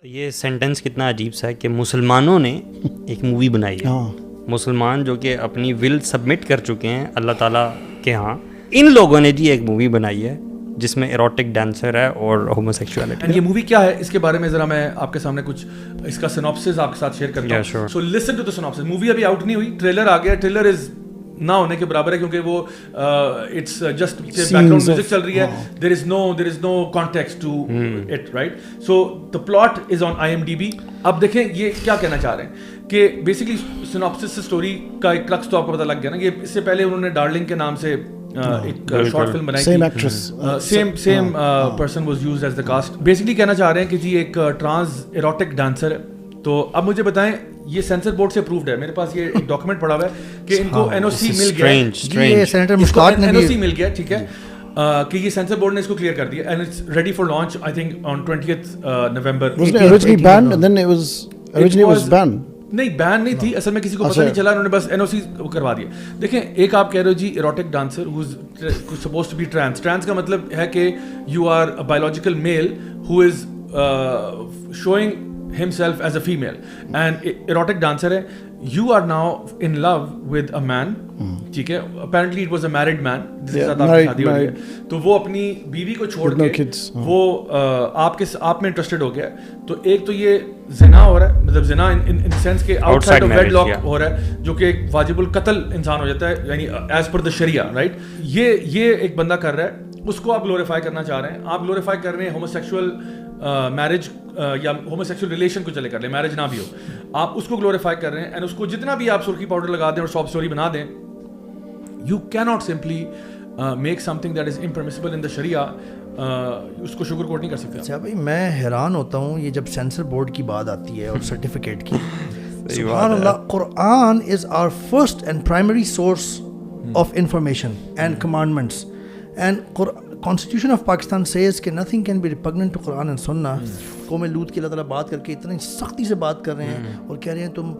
یہ سینٹنس کتنا عجیب سا ہے کہ مسلمانوں نے ایک مووی بنائی ہے. مسلمان جو کہ اپنی ول سبمٹ کر چکے ہیں اللہ تعالیٰ کے ہاں, ان لوگوں نے جی ایک مووی بنائی ہے جس میں ایروٹک ڈانسر ہے اور ہومو سیکچولیٹی. یہ مووی کیا ہے اس کے بارے میں ذرا میں آپ کے سامنے کچھ اس کا سناپسس آپ کے ساتھ شیئر کرتا ہوں. سو لسن ٹو دی سناپسس. مووی ابھی آؤٹ نہیں ہوئی, ٹریلر آ گیا. ٹریلر از نہ ہونے کے برابر ہے کیونکہ وہ it's just background music چل رہی ہے. There is no context to it, right. So the plot is on IMDb. اب دیکھیں یہ کیا کہنا چاہ رہے ہیں کہ بیسکلی سناپسس اسٹوری کا ایک کلکس تو آپ کو پتہ لگ گیا نا. یہ اس سے پہلے انہوں نے ڈارلنگ کے نام سے ایک شارٹ فلم بنائی تھی. Same person was used as the cost. Basically کہنا چاہ رہے ہیں کہ جی ایک ٹرانس ایروٹک ڈانسر ہے. تو اب مجھے بتائیں, یہ سینسر بورڈ سے اپرووڈ ہے. میرے پاس یہ ایک ڈاکومنٹ پڑا ہوا ہے کہ ان کو NOC مل گیا ہے. یہ سینیٹر مشتاق نے NOC مل گیا, ٹھیک ہے, کہ یہ سینسر بورڈ نے اس کو کلیئر کر دیا. And it's ready for launch I think on 20th November. نہیں بین نہیں تھی اصل میں, کسی کو پتہ نہیں چلا, انہوں نے بس NOC کروا دیا. دیکھیں, ایک آپ کہہ رہے ہو جی erotic dancer who is supposed to be trans. Trans کا مطلب ہے کہ you are a biological male who is showing himself as a female, and erotic dancer hai. You are now in love with a man, ٹھیک ہے. apparently it was a married man جس کے ساتھ آپ کی شادی ہو رہی ہے. تو وہ اپنی بیوی کو چھوڑ کے وہ آپ میں انٹرسٹڈ ہو گیا. تو ایک تو یہ زنا ہو رہا ہے, مطلب زنا ان سینس کہ outside of wedlock ہو رہا ہے, جو کہ ایک واجب القتل انسان ہو جاتا ہے, یعنی ایز پر دا شریعہ, رائٹ. یہ ایک بندہ کر رہا ہے, اس کو آپ گلوریفائی کرنا چاہ رہے ہیں. آپ گلوریفائی کر رہے ہیں ہومو سیکشول میرج یا ہومو سیکشول ریلیشن کو چلے کر لیں, میرج نہ بھی ہو, آپ اس کو گلوریفائی کر رہے ہیں. اینڈ اس کو جتنا بھی آپ سرخی پاؤڈر لگا دیں اور ساپ اسٹوری بنا دیں, you can not simply make something that is impermissible in the Sharia. اس کو شوگر کوٹ نہیں کر سکتے. اچھا بھائی, میں حیران ہوتا ہوں یہ جب سینسر بورڈ کی بات آتی ہے اور سرٹیفکیٹ کی. سبحان اللہ, Quran is our first and primary source of information and commandments. And Constitution of Pakistan says کہ nothing can be repugnant to Quran and Sunnah. قوم لوط کی اللہ تعالیٰ بات کر کے اتنی سختی سے بات کر رہے ہیں اور کہہ رہے ہیں تم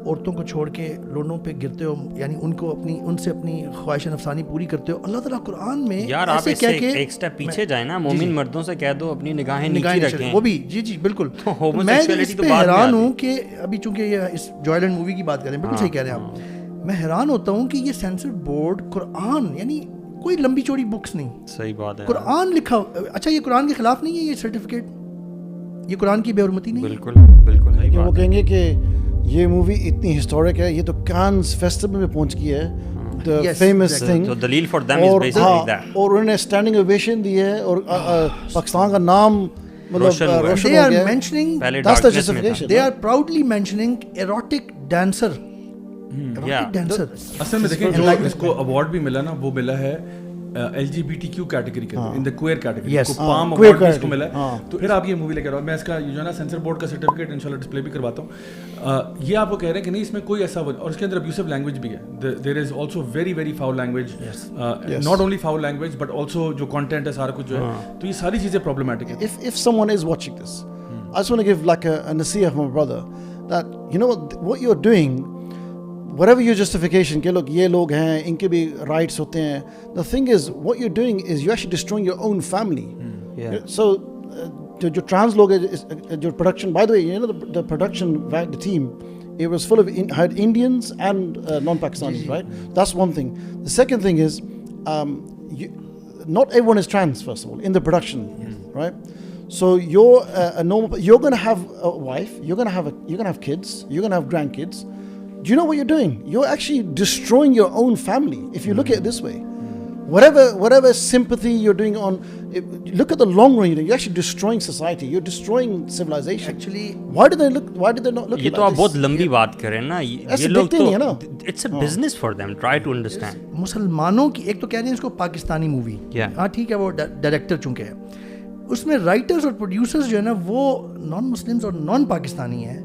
عورتوں کو چھوڑ کے لوگوں پہ گرتے ہو, یعنی ان سے اپنی خواہش نفسانی پوری کرتے ہو. اللہ تعالیٰ قرآن میں یار آپ اس سے ایک سٹیپ پیچھے جائیں نا, مومن مردوں سے کہہ دو اپنی نگاہیں نیچی رکھیں. وہ بھی جی بالکل. میں اس پہ حیران ہوں کہ ابھی چونکہ یہ اس جوائلینڈ مووی کی بات کر رہے ہیں, بالکل صحیح کہہ رہے ہیں آپ. میں حیران ہوتا ہوں کہ یہ سینسر بورڈ قرآن, یعنی کوئی لمبی چوڑی بکس نہیں, صحیح بات ہے, قرآن لکھا. اچھا یہ قرآن کے خلاف نہیں ہے یہ سرٹیفکیٹ, یہ قرآن کی بے حرمتی نہیں. بالکل. وہ کہیں گے کہ یہ مووی اتنی ہسٹورک ہے, یہ تو کانز فیسٹیول میں پہنچ گئی ہے, فیمس تھنگ. تو دلیل for them is basically that. اور انہوں نے اسٹینڈنگ اویشن دی ہے اور پاکستان کا نام روشن ہو گیا. They are mentioning, they are proudly mentioning erotic dancer. اصل میں دیکھیں جو اس کو اوارڈ بھی ملا نا, وہ ملا ہے LGBTQ کیٹیگری کے اندر, ان دا کوئر کیٹیگری کو پام اوارڈ بھی اس کو ملا ہے. تو پھر آپ یہ مووی لے کر آؤ, میں اس کا جو ہے نا سینسر بورڈ کا سرٹیفکیٹ انشاءاللہ ڈسپلے بھی کرواتا ہوں. یہ آپ کو کہہ رہے ہیں کہ نہیں اس میں کوئی ایسا, اور اس کے اندر ابیوسو لینگویج بھی ہے. There is also very very foul language, not only foul language but also جو کانٹینٹ ہے سارا کچھ جو ہے, تو یہ ساری چیزیں پرابلمٹک ہیں. If someone is watching this, I just want to give like a nasiha for my brother that you know what you're doing, whatever your justification کہ لوگ یہ لوگ ہیں, ان کے بھی رائٹس ہوتے ہیں. The thing is what you're doing is you're actually destroying your own family. So جو trans لوگ ہیں, جو production, by the way, you know the production the team, it was full of had Indians and non-Pakistanis, right? That's one thing. The second thing is not everyone is trans, first of all, in the production, right? So you're a normal, you're going to have a wife, you're going to have kids, you're going to have grandkids. Do you know what you're doing? You're actually destroying your own family if you look at it this way. Whatever sympathy you're doing on, look at the long run. You're actually destroying society. You're destroying civilization. Actually, why did they not look? یہ تو آپ بہت لمبی بات کریں نا, یہ لوگ تو it's a business for them. Try to understand. مسلمانوں کی ایک تو کہہ رہے ہیں اس کو پاکستانی مووی, ہاں ٹھیک ہے, وہ ڈائریکٹر چونکہ ہے, اس میں رائٹرز اور پروڈیوسرز جو ہے نا وہ نان مسلمز اور نان پاکستانی ہیں.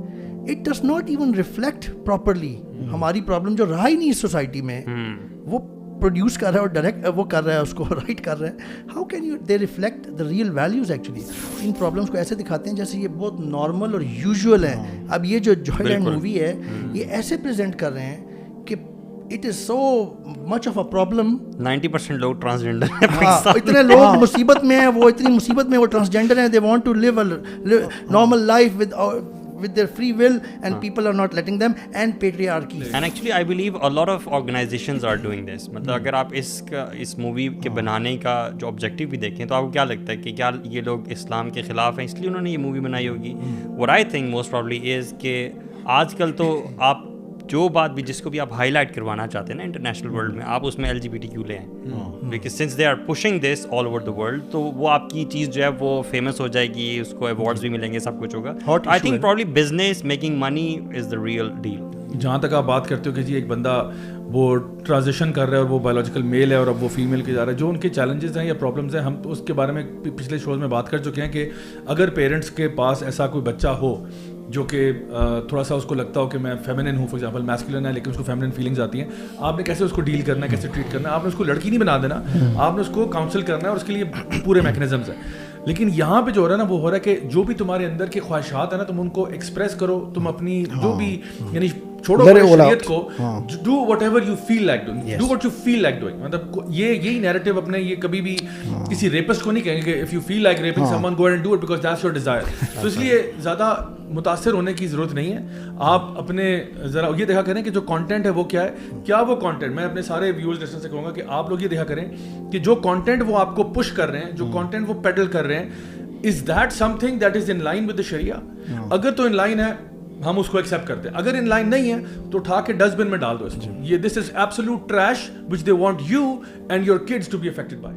It does not even reflect properly ہماری پرابلم جو رہا ہی نہیں اس سوسائٹی میں. وہ پروڈیوس کر رہا ہے اور ڈائریکٹ وہ کر رہا ہے, اس کو رائٹ کر رہا ہے. How can you they reflect the real values actually. In problems کو ایسے دکھاتے ہیں جیسے یہ بہت نارمل اور یوزول ہیں. اب یہ جو جوائلینڈ مووی ہے یہ ایسے پریزنٹ کر رہے ہیں کہ it is so much of a problem. 90% لوگ ٹرانسجینڈر ہیں ہاں پاکستان. اتنے لوگ مصیبت میں ہیں, وہ اتنی مصیبت میں وہ ٹرانسجینڈر ہیں, they want to live a normal life with their free will, and people are not letting them, and patriarchy. And actually I believe a lot of organizations are doing this. مطلب اگر آپ اس movie کے بنانے کا جو objective بھی دیکھیں تو آپ کو کیا لگتا ہے کہ کیا یہ لوگ اسلام کے خلاف ہیں اس لیے انہوں نے یہ مووی بنائی ہوگی؟ What I think most probably is کہ آج کل تو آپ جو بات بھی جس کو بھی آپ ہائی لائٹ کروانا چاہتے ہیں نا انٹرنیشنل ورلڈ میں, آپ اس میں LGBTQ لے آئیں, because since they are pushing this all over the world, تو وہ آپ کی چیز جو ہے وہ فیمس ہو جائے گی, اس کو ایوارڈز بھی ملیں گے, سب کچھ ہوگا. I think probably business making money is the real deal. جہاں تک آپ بات کرتے ہو کہ جی ایک بندہ وہ ٹرانزیشن کر رہا ہے اور وہ بایولوجیکل میل ہے اور اب وہ فیمیل کے جا رہا ہے, جو ان کے چیلنجز ہیں یا پرابلمس ہیں, ہم تو اس کے بارے میں پچھلے شوز میں بات کر چکے ہیں کہ اگر پیرنٹس کے پاس ایسا کوئی بچہ ہو جو کہ تھوڑا سا اس کو لگتا ہو کہ میں فیمنن ہوں, فار ایگزامپل میسکولن ہے لیکن اس کو فیمنن فیلنگز آتی ہیں, آپ نے کیسے اس کو ڈیل کرنا ہے, کیسے ٹریٹ کرنا ہے. آپ نے اس کو لڑکی نہیں بنا دینا, آپ نے اس کو کاؤنسل کرنا ہے اور اس کے لیے پورے میکنزمز ہیں. لیکن یہاں پہ جو ہو رہا ہے نا وہ ہو رہا ہے کہ جو بھی تمہارے اندر کی خواہشات ہیں نا تم ان کو ایکسپریس کرو, تم اپنی جو بھی یعنی چھوڑو شریعت کو, do whatever you feel like doing, do what you feel like doing. مطلب یہی نیریٹو اپنے, یہ کبھی بھی کسی ریپسٹ کو نہیں کہیں گے if you feel like rapping someone go and do it because that's your desire. تو اس لیے زیادہ متاثر ہونے کی ضرورت نہیں ہے. آپ اپنے ذرا یہ دیکھا کریں کہ جو کانٹینٹ ہے وہ کیا ہے, کیا وہ کانٹینٹ, میں اپنے سارے ویورز لسنر سے کہوں گا کہ آپ لوگ یہ دیکھا کریں کہ جو کانٹینٹ وہ آپ کو پش کر رہے ہیں, جو کانٹینٹ وہ پیڈل کر رہے ہیں, is that something that is in line with the sharia? اگر تو ان لائن ہے ہم اس کو ایکسیپٹ کرتے ہیں, اگر ان لائن نہیں ہے تو اٹھا کے ڈسٹ بن میں ڈال دو اس کو. یہ this is absolute trash which they want you and your kids to be affected by.